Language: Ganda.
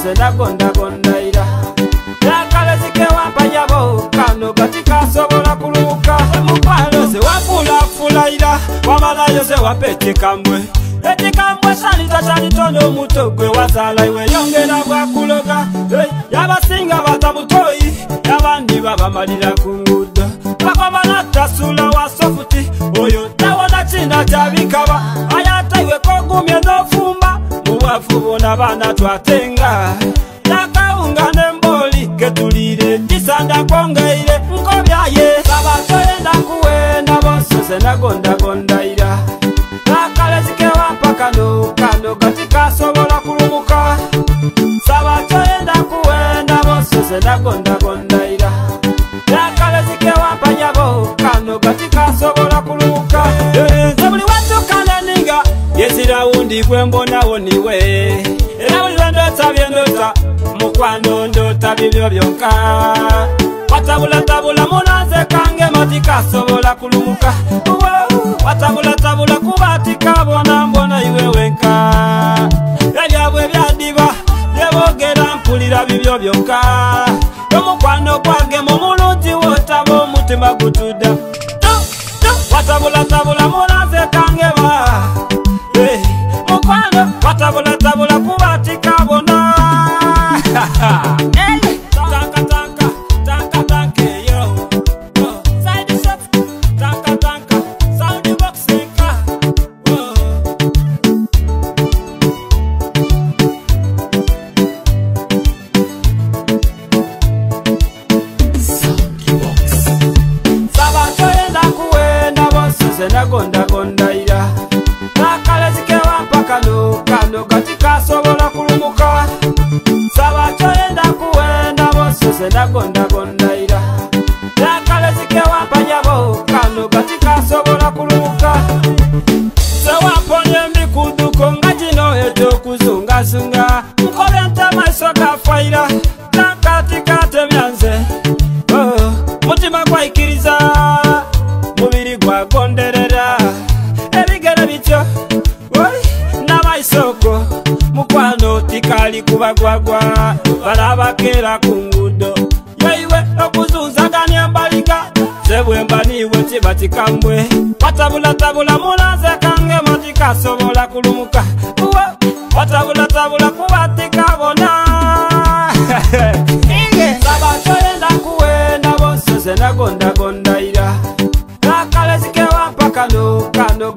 se nagonda gondaira yakale zikewa mpanyabo kano katika sobola kuluka mukwano se wafula fulaira wamalayo se wapete kambwe eti kambwe sanita chanitono mutogwe wasala iwe yongera bwakuloga yabasinga batabutoyi yabandi babamalira kungudo bakoma natasula wasofuti oyo tawona china chabikaba ayata iwe kogumye nofumba muwafu bona bana twatenga yakaunga nemboli ketulire disanda kongeire nkobyaye babatoyenda kuwenda bosose nagonda gondaira nakale zikewa mpaka kano katika sobola kulumuka sabatoyenda kuwenda bosose nagonda gondaira nakale zikewa mpanyabo kano katika sobola kulumuka zabuli watu kananinga yesira undi kwembona woniwe era buli lwendota byendota mukwano ndota bibyo byonka watabula tabula munaze kange matika sobola kulumuka watabula tabula kubatika bona mbona iwe wenka ebyabwe byadiba byebogera mpulira bibyo byonka omukwano gwange mu mulungi wotaba omutima gutuda watabula tabula munaze kange ba mukwano watabula tabula kubatika bona tanka tanka tanka tanka yo side shot tanka tanka sound box tanka sound box sabatoyenda kuwenda bosose nagonda gondaira nakale zikewa mpaka kano katika sobola kulumuka sabatoyenda kuwenda bosose nagonda gondaira nakale zikewa mpanyabo kano katika sobola kulumuka sewaponye mbikuduko nga gino ekyokuzungazunga nkole ntemaiso gafaira nakatika temyanze mutima gwaikiriza mubiri gwagonderera ebigere bityo n'amaisoko mukwano tikali kubagwagwa barabakera kungudo yoiwe okuzunzaganya embaliga zebwemba niwe kibatikambwe watabula tabula mulaze kange matika sobola kulumuka watabula tabula kubatika bona sabatoyenda kuwenda bosose nagonda gondaira nakale zikewa mpaka kano